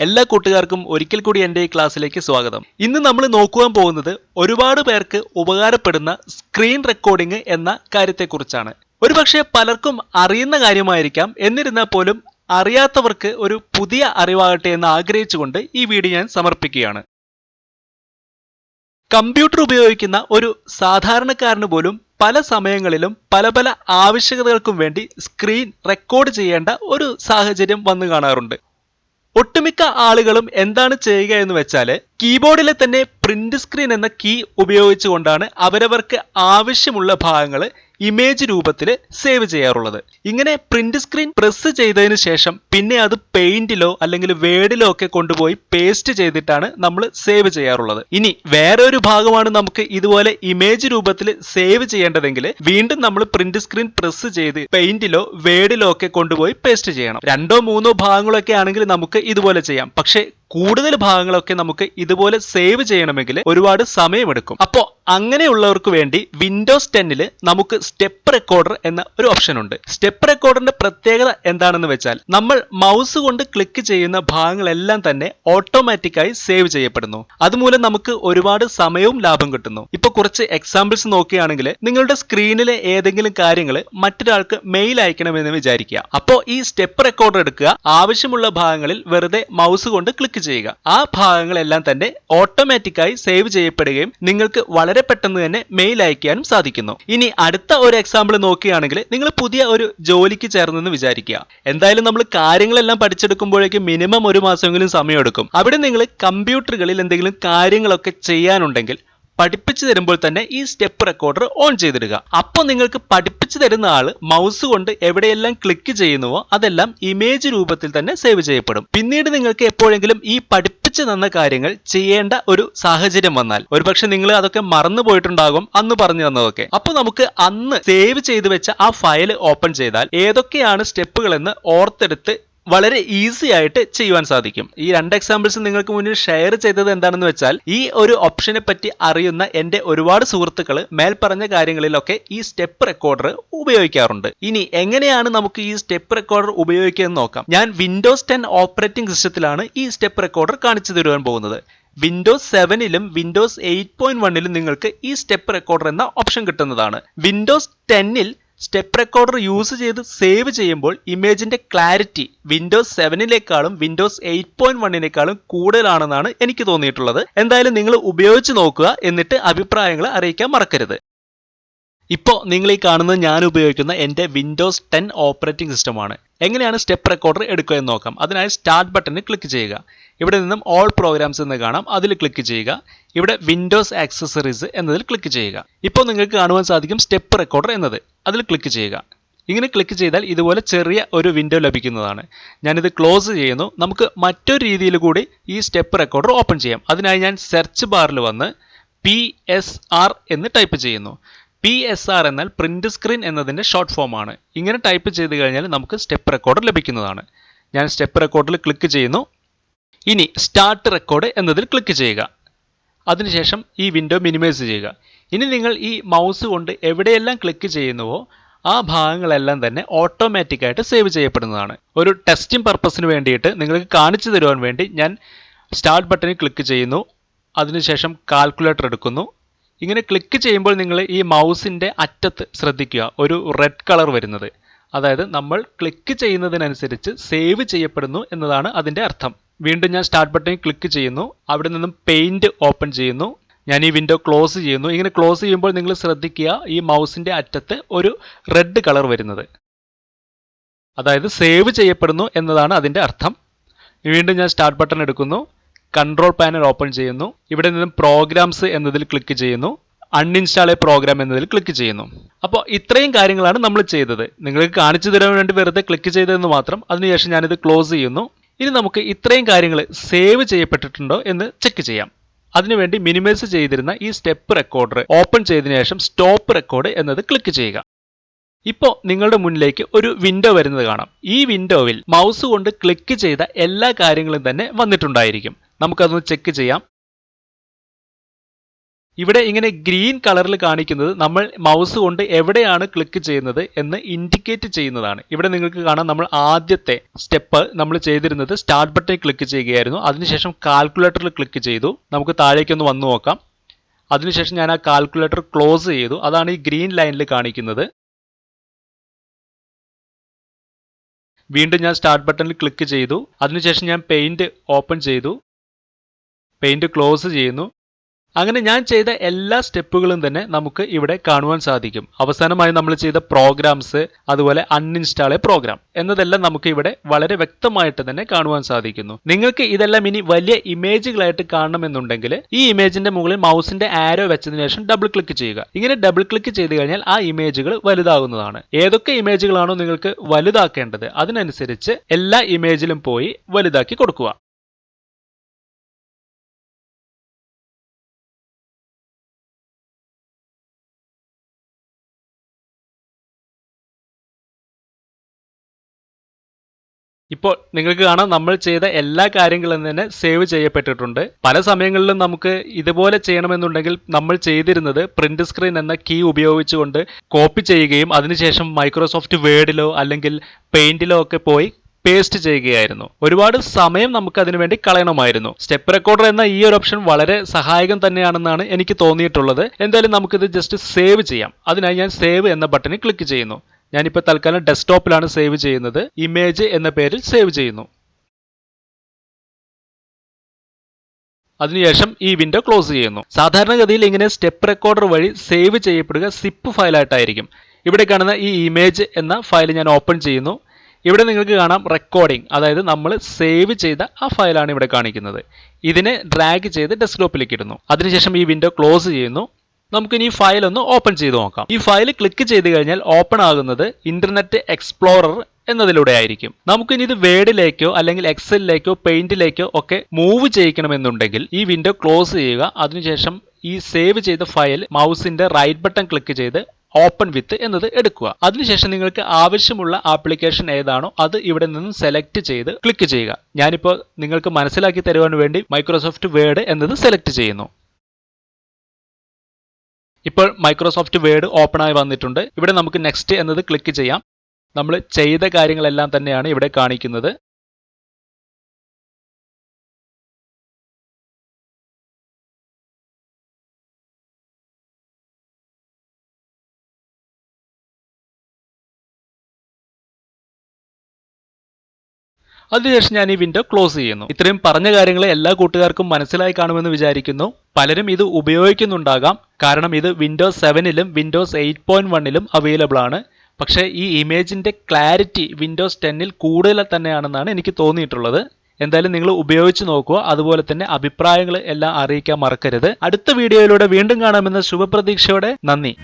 എല്ലാ കൂട്ടുകാർക്കും ഒരിക്കൽ കൂടി എൻ്റെ ഈ ക്ലാസ്സിലേക്ക് സ്വാഗതം. ഇന്ന് നമ്മൾ നോക്കുവാൻ പോകുന്നത് ഒരുപാട് പേർക്ക് ഉപകാരപ്പെടുന്ന സ്ക്രീൻ റെക്കോർഡിംഗ് എന്ന കാര്യത്തെക്കുറിച്ചാണ്. ഒരുപക്ഷെ പലർക്കും അറിയുന്ന കാര്യമായിരിക്കാം, എന്നിരുന്നാൽ പോലും അറിയാത്തവർക്ക് ഒരു പുതിയ അറിവാകട്ടെ എന്ന് ആഗ്രഹിച്ചുകൊണ്ട് ഈ വീഡിയോ ഞാൻ സമർപ്പിക്കുകയാണ്. കമ്പ്യൂട്ടർ ഉപയോഗിക്കുന്ന ഒരു സാധാരണക്കാരന് പോലും പല സമയങ്ങളിലും പല പല ആവശ്യകതകൾക്കും വേണ്ടി സ്ക്രീൻ റെക്കോർഡ് ചെയ്യേണ്ട ഒരു സാഹചര്യം വന്നു കാണാറുണ്ട്. ഒട്ടുമിക്ക ആളുകളും എന്താണ് ചെയ്യുക എന്ന് വെച്ചാൽ കീബോർഡിലെ തന്നെ പ്രിന്റ് സ്ക്രീൻ എന്ന കീ ഉപയോഗിച്ചുകൊണ്ടാണ് അവരവർക്ക് ആവശ്യമുള്ള ഭാഗങ്ങൾ ഇമേജ് രൂപത്തിൽ സേവ് ചെയ്യാറുള്ളത്. ഇങ്ങനെ പ്രിന്റ് സ്ക്രീൻ പ്രസ് ചെയ്തതിന് ശേഷം പിന്നെ അത് പെയിന്റിലോ അല്ലെങ്കിൽ വേർഡിലോ ഒക്കെ കൊണ്ടുപോയി പേസ്റ്റ് ചെയ്തിട്ടാണ് നമ്മൾ സേവ് ചെയ്യാറുള്ളത്. ഇനി വേറെ ഒരു ഭാഗമാണ് നമുക്ക് ഇതുപോലെ ഇമേജ് രൂപത്തിൽ സേവ് ചെയ്യേണ്ടതെങ്കിൽ വീണ്ടും നമ്മൾ പ്രിന്റ് സ്ക്രീൻ പ്രസ് ചെയ്ത് പെയിന്റിലോ വേർഡിലോ ഒക്കെ കൊണ്ടുപോയി പേസ്റ്റ് ചെയ്യണം. 2 or 3 ഭാഗങ്ങളൊക്കെ ആണെങ്കിൽ നമുക്ക് ഇതുപോലെ ചെയ്യാം. പക്ഷേ കൂടുതൽ ഭാഗങ്ങളൊക്കെ നമുക്ക് ഇതുപോലെ സേവ് ചെയ്യണമെങ്കിൽ ഒരുപാട് സമയമെടുക്കും. അപ്പോൾ അങ്ങനെയുള്ളവർക്ക് വേണ്ടി വിൻഡോസ് 10 നമുക്ക് സ്റ്റെപ്പ് റെക്കോർഡർ എന്ന ഒരു ഓപ്ഷൻ ഉണ്ട്. സ്റ്റെപ്പ് റെക്കോർഡറിന്റെ പ്രത്യേകത എന്താണെന്ന് വെച്ചാൽ നമ്മൾ മൗസ് കൊണ്ട് ക്ലിക്ക് ചെയ്യുന്ന ഭാഗങ്ങളെല്ലാം തന്നെ ഓട്ടോമാറ്റിക്കായി സേവ് ചെയ്യപ്പെടുന്നു. അതുമൂലം നമുക്ക് ഒരുപാട് സമയവും ലാഭം കിട്ടുന്നു. ഇപ്പൊ കുറച്ച് എക്സാമ്പിൾസ് നോക്കുകയാണെങ്കിൽ നിങ്ങളുടെ സ്ക്രീനിലെ ഏതെങ്കിലും കാര്യങ്ങൾ മറ്റൊരാൾക്ക് മെയിൽ അയക്കണമെന്ന് വിചാരിക്കുക. അപ്പോൾ ഈ സ്റ്റെപ്പ് റെക്കോർഡർ എടുക്കുക, ആവശ്യമുള്ള ഭാഗങ്ങളിൽ വെറുതെ മൗസ് കൊണ്ട് ക്ലിക്ക് ചെയ്യുക. ആ ഭാഗങ്ങളെല്ലാം തന്നെ ഓട്ടോമാറ്റിക്കായി സേവ് ചെയ്യപ്പെടുകയും നിങ്ങൾക്ക് വളരെ പെട്ടെന്ന് തന്നെ മെയിൽ അയക്കാനും സാധിക്കുന്നു. ഇനി അടുത്ത ഒരു എക്സാമ്പിൾ നോക്കുകയാണെങ്കിൽ നിങ്ങൾ പുതിയ ഒരു ജോലിക്ക് ചേർന്നെന്ന് വിചാരിക്കുക. എന്തായാലും നമ്മൾ കാര്യങ്ങളെല്ലാം പഠിച്ചെടുക്കുമ്പോഴേക്കും മിനിമം 1 മാസമെങ്കിലും സമയമെടുക്കും. അവിടെ നിങ്ങൾ കമ്പ്യൂട്ടറുകളിൽ എന്തെങ്കിലും കാര്യങ്ങളൊക്കെ ചെയ്യാനുണ്ടെങ്കിൽ പഠിപ്പിച്ചു തരുമ്പോൾ തന്നെ ഈ സ്റ്റെപ്പ് റെക്കോർഡർ ഓൺ ചെയ്തിടുക. അപ്പോൾ നിങ്ങൾക്ക് പഠിപ്പിച്ചു തരുന്ന ആൾ മൗസ് കൊണ്ട് എവിടെയെല്ലാം ക്ലിക്ക് ചെയ്യുന്നുവോ അതെല്ലാം ഇമേജ് രൂപത്തിൽ തന്നെ സേവ് ചെയ്യപ്പെടും. പിന്നീട് നിങ്ങൾക്ക് എപ്പോഴെങ്കിലും ഈ പഠിപ്പിച്ചു തന്ന കാര്യങ്ങൾ ചെയ്യേണ്ട ഒരു സാഹചര്യം വന്നാൽ ഒരുപക്ഷെ നിങ്ങൾ അതൊക്കെ മറന്നു പോയിട്ടുണ്ടാകും അന്ന് പറഞ്ഞു തന്നതൊക്കെ. അപ്പോൾ നമുക്ക് അന്ന് സേവ് ചെയ്തു വെച്ച ആ ഫയൽ ഓപ്പൺ ചെയ്താൽ ഏതൊക്കെയാണ് സ്റ്റെപ്പുകളെന്ന് ഓർത്തെടുത്ത് വളരെ ഈസി ആയിട്ട് ചെയ്യുവാൻ സാധിക്കും. ഈ 2 എക്സാമ്പിൾസ് നിങ്ങൾക്ക് മുന്നിൽ ഷെയർ ചെയ്തത് എന്താണെന്ന് വെച്ചാൽ ഈ ഒരു ഓപ്ഷനെ പറ്റി അറിയുന്ന എൻ്റെ ഒരുപാട് സുഹൃത്തുക്കൾ മേൽപ്പറഞ്ഞ കാര്യങ്ങളിലൊക്കെ ഈ സ്റ്റെപ്പ് റെക്കോർഡർ ഉപയോഗിക്കാറുണ്ട്. ഇനി എങ്ങനെയാണ് നമുക്ക് ഈ സ്റ്റെപ്പ് റെക്കോർഡർ ഉപയോഗിക്കുക എന്ന് നോക്കാം. ഞാൻ വിൻഡോസ് 10 ഓപ്പറേറ്റിംഗ് സിസ്റ്റത്തിലാണ് ഈ സ്റ്റെപ്പ് റെക്കോർഡർ കാണിച്ചു തരുവാൻ പോകുന്നത്. വിൻഡോസ് 7 വിൻഡോസ് 8.1 നിങ്ങൾക്ക് ഈ സ്റ്റെപ്പ് റെക്കോർഡർ എന്ന ഓപ്ഷൻ കിട്ടുന്നതാണ്. വിൻഡോസ് 10 സ്റ്റെപ്പ് റെക്കോർഡർ യൂസ് ചെയ്ത് സേവ് ചെയ്യുമ്പോൾ ഇമേജിന്റെ ക്ലാരിറ്റി വിൻഡോസ് 7 വിൻഡോസ് 8.1 കൂടുതലാണെന്നാണ് എനിക്ക് തോന്നിയിട്ടുള്ളത്. എന്തായാലും നിങ്ങൾ ഉപയോഗിച്ച് നോക്കുക, എന്നിട്ട് അഭിപ്രായങ്ങൾ അറിയിക്കാൻ മറക്കരുത്. ഇപ്പോൾ നിങ്ങൾ ഈ കാണുന്നത് ഞാൻ ഉപയോഗിക്കുന്ന എൻ്റെ വിൻഡോസ് 10 ഓപ്പറേറ്റിംഗ് സിസ്റ്റമാണ്. എങ്ങനെയാണ് സ്റ്റെപ്പ് റെക്കോർഡർ എടുക്കുക എന്ന് നോക്കാം. അതിനായി സ്റ്റാർട്ട് ബട്ടണിൽ ക്ലിക്ക് ചെയ്യുക. ഇവിടെ നിന്നും ഓൾ പ്രോഗ്രാംസ് എന്ന് കാണാം, അതിൽ ക്ലിക്ക് ചെയ്യുക. ഇവിടെ വിൻഡോസ് ആക്സസറീസ് എന്നതിൽ ക്ലിക്ക് ചെയ്യുക. ഇപ്പോൾ നിങ്ങൾക്ക് കാണുവാൻ സാധിക്കും സ്റ്റെപ്പ് റെക്കോർഡർ എന്നത്, അതിൽ ക്ലിക്ക് ചെയ്യുക. ഇങ്ങനെ ക്ലിക്ക് ചെയ്താൽ ഇതുപോലെ ചെറിയ ഒരു വിൻഡോ ലഭിക്കുന്നതാണ്. ഞാനിത് ക്ലോസ് ചെയ്യുന്നു. നമുക്ക് മറ്റൊരു രീതിയിൽ കൂടി ഈ സ്റ്റെപ്പ് റെക്കോർഡർ ഓപ്പൺ ചെയ്യാം. അതിനായി ഞാൻ സെർച്ച് ബാറിൽ വന്ന് PSR എന്ന് ടൈപ്പ് ചെയ്യുന്നു. PSR എന്നാൽ പ്രിന്റ് സ്ക്രീൻ എന്നതിൻ്റെ ഷോർട്ട് ഫോം ആണ്. ഇങ്ങനെ ടൈപ്പ് ചെയ്ത് കഴിഞ്ഞാൽ നമുക്ക് സ്റ്റെപ്പ് റെക്കോർഡർ ലഭിക്കുന്നതാണ്. ഞാൻ സ്റ്റെപ്പ് റെക്കോർഡിൽ ക്ലിക്ക് ചെയ്യുന്നു. ഇനി സ്റ്റാർട്ട് റെക്കോർഡ് എന്നതിൽ ക്ലിക്ക് ചെയ്യുക. അതിനുശേഷം ഈ വിൻഡോ മിനിമൈസ് ചെയ്യുക. ഇനി നിങ്ങൾ ഈ മൗസ് കൊണ്ട് എവിടെയെല്ലാം ക്ലിക്ക് ചെയ്യുന്നുവോ ആ ഭാഗങ്ങളെല്ലാം തന്നെ ഓട്ടോമാറ്റിക്കായിട്ട് സേവ് ചെയ്യപ്പെടുന്നതാണ്. ഒരു ടെസ്റ്റിംഗ് പർപ്പസിന് വേണ്ടിയിട്ട് നിങ്ങൾക്ക് കാണിച്ചു തരുവാൻ വേണ്ടി ഞാൻ സ്റ്റാർട്ട് ബട്ടണിൽ ക്ലിക്ക് ചെയ്യുന്നു. അതിനുശേഷം കാൽക്കുലേറ്റർ എടുക്കുന്നു. ഇങ്ങനെ ക്ലിക്ക് ചെയ്യുമ്പോൾ നിങ്ങൾ ഈ മൗസിൻ്റെ അറ്റത്ത് ശ്രദ്ധിക്കുക, ഒരു റെഡ് കളർ വരുന്നത്. അതായത് നമ്മൾ ക്ലിക്ക് ചെയ്യുന്നതിനനുസരിച്ച് സേവ് ചെയ്യപ്പെടുന്നു എന്നതാണ് അതിൻ്റെ അർത്ഥം. വീണ്ടും ഞാൻ സ്റ്റാർട്ട് ബട്ടണിൽ ക്ലിക്ക് ചെയ്യുന്നു. അവിടെ നിന്നും പെയിന്റ് ഓപ്പൺ ചെയ്യുന്നു. ഞാൻ ഈ വിൻഡോ ക്ലോസ് ചെയ്യുന്നു. ഇങ്ങനെ ക്ലോസ് ചെയ്യുമ്പോൾ നിങ്ങൾ ശ്രദ്ധിക്കുക, ഈ മൗസിൻ്റെ അറ്റത്ത് ഒരു റെഡ് കളർ വരുന്നത്. അതായത് സേവ് ചെയ്യപ്പെടുന്നു എന്നതാണ് അതിൻ്റെ അർത്ഥം. വീണ്ടും ഞാൻ സ്റ്റാർട്ട് ബട്ടൺ എടുക്കുന്നു. കൺട്രോൾ പാനൽ ഓപ്പൺ ചെയ്യുന്നു. ഇവിടെ നിന്നും പ്രോഗ്രാംസ് എന്നതിൽ ക്ലിക്ക് ചെയ്യുന്നു. അൺഇൻസ്റ്റാൾ എ പ്രോഗ്രാം എന്നതിൽ ക്ലിക്ക് ചെയ്യുന്നു. അപ്പോൾ ഇത്രയും കാര്യങ്ങളാണ് നമ്മൾ ചെയ്തത്. നിങ്ങൾക്ക് കാണിച്ചു തരാൻ വേണ്ടി വെറുതെ ക്ലിക്ക് ചെയ്തതെന്ന് മാത്രം. അതിനുശേഷം ഞാനിത് ക്ലോസ് ചെയ്യുന്നു. ഇനി നമുക്ക് ഇത്രയും കാര്യങ്ങൾ സേവ് ചെയ്യപ്പെട്ടിട്ടുണ്ടോ എന്ന് ചെക്ക് ചെയ്യാം. അതിനുവേണ്ടി മിനിമൈസ് ചെയ്തിരുന്ന ഈ സ്റ്റെപ്പ് റെക്കോർഡർ ഓപ്പൺ ചെയ്തതിനു ശേഷം സ്റ്റോപ്പ് റെക്കോർഡ് എന്നത് ക്ലിക്ക് ചെയ്യുക. ഇപ്പോൾ നിങ്ങളുടെ മുന്നിലേക്ക് ഒരു വിൻഡോ വരുന്നത് കാണാം. ഈ വിൻഡോയിൽ മൗസ് കൊണ്ട് ക്ലിക്ക് ചെയ്ത എല്ലാ കാര്യങ്ങളും തന്നെ വന്നിട്ടുണ്ടായിരിക്കും. നമുക്കതൊന്ന് ചെക്ക് ചെയ്യാം. ഇവിടെ ഇങ്ങനെ ഗ്രീൻ കളറിൽ കാണിക്കുന്നത് നമ്മൾ മൗസ് കൊണ്ട് എവിടെയാണ് ക്ലിക്ക് ചെയ്യുന്നത് എന്ന് ഇൻഡിക്കേറ്റ് ചെയ്യുന്നതാണ്. ഇവിടെ നിങ്ങൾക്ക് കാണാം നമ്മൾ ആദ്യത്തെ സ്റ്റെപ്പ് നമ്മൾ ചെയ്തിരുന്നത് സ്റ്റാർട്ട് ബട്ടണിൽ ക്ലിക്ക് ചെയ്യുകയായിരുന്നു. അതിനുശേഷം കാൽക്കുലേറ്ററിൽ ക്ലിക്ക് ചെയ്തു. നമുക്ക് താഴേക്കൊന്ന് വന്നു നോക്കാം. അതിനുശേഷം ഞാൻ ആ കാൽക്കുലേറ്റർ ക്ലോസ് ചെയ്തു. അതാണ് ഈ ഗ്രീൻ ലൈനിൽ കാണിക്കുന്നത്. വീണ്ടും ഞാൻ സ്റ്റാർട്ട് ബട്ടണിൽ ക്ലിക്ക് ചെയ്തു. അതിനുശേഷം ഞാൻ പെയിന്റ് ഓപ്പൺ ചെയ്തു. പെയിന്റ് ക്ലോസ് ചെയ്യുന്നു. അങ്ങനെ ഞാൻ ചെയ്ത എല്ലാ സ്റ്റെപ്പുകളും തന്നെ നമുക്ക് ഇവിടെ കാണുവാൻ സാധിക്കും. അവസാനമായി നമ്മൾ ചെയ്ത പ്രോഗ്രാംസ്, അതുപോലെ അൺഇൻസ്റ്റാൾ എ പ്രോഗ്രാം എന്നതെല്ലാം നമുക്ക് ഇവിടെ വളരെ വ്യക്തമായിട്ട് തന്നെ കാണുവാൻ സാധിക്കുന്നു. നിങ്ങൾക്ക് ഇതെല്ലാം ഇനി വലിയ ഇമേജുകളായിട്ട് കാണണമെന്നുണ്ടെങ്കിൽ ഈ ഇമേജിന്റെ മുകളിൽ മൗസിന്റെ ആരോ വെച്ചതിന് ശേഷം ഡബിൾ ക്ലിക്ക് ചെയ്യുക. ഇങ്ങനെ ഡബിൾ ക്ലിക്ക് ചെയ്ത് കഴിഞ്ഞാൽ ആ ഇമേജുകൾ വലുതാകുന്നതാണ്. ഏതൊക്കെ ഇമേജുകളാണോ നിങ്ങൾക്ക് വലുതാക്കേണ്ടത് അതിനനുസരിച്ച് എല്ലാ ഇമേജിലും പോയി വലുതാക്കി കൊടുക്കുക. ഇപ്പോൾ നിങ്ങൾക്ക് കാണാം നമ്മൾ ചെയ്ത എല്ലാ കാര്യങ്ങളും തന്നെ സേവ് ചെയ്യപ്പെട്ടിട്ടുണ്ട്. പല സമയങ്ങളിലും നമുക്ക് ഇതുപോലെ ചെയ്യണമെന്നുണ്ടെങ്കിൽ നമ്മൾ ചെയ്തിരുന്നത് പ്രിന്റ് സ്ക്രീൻ എന്ന കീ ഉപയോഗിച്ചുകൊണ്ട് കോപ്പി ചെയ്യുകയും അതിനുശേഷം മൈക്രോസോഫ്റ്റ് വേർഡിലോ അല്ലെങ്കിൽ പെയിന്റിലോ ഒക്കെ പോയി പേസ്റ്റ് ചെയ്യുകയായിരുന്നു. ഒരുപാട് സമയം നമുക്ക് അതിനു വേണ്ടി കളയണമായിരുന്നു. സ്റ്റെപ്പ് റെക്കോർഡർ എന്ന ഈ ഒരു ഓപ്ഷൻ വളരെ സഹായകം തന്നെയാണെന്നാണ് എനിക്ക് തോന്നിയിട്ടുള്ളത്. എന്തായാലും നമുക്കിത് ജസ്റ്റ് സേവ് ചെയ്യാം. അതിനായി ഞാൻ സേവ് എന്ന ബട്ടണിൽ ക്ലിക്ക് ചെയ്യുന്നു. ഞാനിപ്പോൾ തൽക്കാലം ഡെസ്ക്ടോപ്പിലാണ് സേവ് ചെയ്യുന്നത്. ഇമേജ് എന്ന പേരിൽ സേവ് ചെയ്യുന്നു. അതിനുശേഷം ഈ വിൻഡോ ക്ലോസ് ചെയ്യുന്നു. സാധാരണഗതിയിൽ ഇങ്ങനെ സ്റ്റെപ്പ് റെക്കോർഡർ വഴി സേവ് ചെയ്യപ്പെടുക സിപ്പ് ഫയലായിട്ടായിരിക്കും. ഇവിടെ കാണുന്ന ഈ ഇമേജ് എന്ന ഫയൽ ഞാൻ ഓപ്പൺ ചെയ്യുന്നു. ഇവിടെ നിങ്ങൾക്ക് കാണാം റെക്കോർഡിംഗ്, അതായത് നമ്മൾ സേവ് ചെയ്ത ആ ഫയലാണ് ഇവിടെ കാണിക്കുന്നത്. ഇതിനെ ഡ്രാഗ് ചെയ്ത് ഡെസ്ക്ടോപ്പിലേക്ക് ഇടുന്നു. അതിനുശേഷം ഈ വിൻഡോ ക്ലോസ് ചെയ്യുന്നു. നമുക്കിനി ഈ ഫയൽ ഒന്ന് ഓപ്പൺ ചെയ്ത് നോക്കാം. ഈ ഫയൽ ക്ലിക്ക് ചെയ്ത് കഴിഞ്ഞാൽ ഓപ്പൺ ആകുന്നത് ഇന്റർനെറ്റ് എക്സ്പ്ലോറർ എന്നതിലൂടെ ആയിരിക്കും. നമുക്കിനി ഇത് വേർഡിലേക്കോ അല്ലെങ്കിൽ എക്സലിലേക്കോ പെയിന്റിലേക്കോ ഒക്കെ മൂവ് ചെയ്യിക്കണമെന്നുണ്ടെങ്കിൽ ഈ വിൻഡോ ക്ലോസ് ചെയ്യുക. അതിനുശേഷം ഈ സേവ് ചെയ്ത ഫയൽ മൗസിന്റെ റൈറ്റ് ബട്ടൺ ക്ലിക്ക് ചെയ്ത് ഓപ്പൺ വിത്ത് എന്നത് എടുക്കുക. അതിനുശേഷം നിങ്ങൾക്ക് ആവശ്യമുള്ള ആപ്ലിക്കേഷൻ ഏതാണോ അത് ഇവിടെ നിന്നും സെലക്ട് ചെയ്ത് ക്ലിക്ക് ചെയ്യുക. ഞാനിപ്പോൾ നിങ്ങൾക്ക് മനസ്സിലാക്കി തരുവാൻ വേണ്ടി മൈക്രോസോഫ്റ്റ് വേർഡ് എന്നത് സെലക്ട് ചെയ്യുന്നു. ഇപ്പോൾ മൈക്രോസോഫ്റ്റ് വേർഡ് ഓപ്പൺ ആയി വന്നിട്ടുണ്ട്. ഇവിടെ നമുക്ക് നെക്സ്റ്റ് എന്നത് ക്ലിക്ക് ചെയ്യാം. നമ്മൾ ചെയ്ത കാര്യങ്ങളെല്ലാം തന്നെയാണ് ഇവിടെ കാണിക്കുന്നത്. അതിനുശേഷം ഞാൻ ഈ വിൻഡോ ക്ലോസ് ചെയ്യുന്നു. ഇത്രയും പറഞ്ഞ കാര്യങ്ങൾ എല്ലാ കൂട്ടുകാർക്കും മനസ്സിലായി കാണുമെന്ന് വിചാരിക്കുന്നു. പലരും ഇത് ഉപയോഗിക്കുന്നുണ്ടാകാം. കാരണം ഇത് വിൻഡോസ് 7ലും വിൻഡോസ് 8.1ലും അവൈലബിൾ ആണ്. പക്ഷേ ഈ ഇമേജിന്റെ ക്ലാരിറ്റി വിൻഡോസ് 10ൽ കൂടുതൽ തന്നെയാണെന്നാണ് എനിക്ക് തോന്നിയിട്ടുള്ളത്. എന്തായാലും നിങ്ങൾ ഉപയോഗിച്ച് നോക്കുക. അതുപോലെ തന്നെ അഭിപ്രായങ്ങൾ എല്ലാം അറിയിക്കാൻ മറക്കരുത്. അടുത്ത വീഡിയോയിലൂടെ വീണ്ടും കാണാമെന്ന ശുഭപ്രതീക്ഷയോടെ നന്ദി.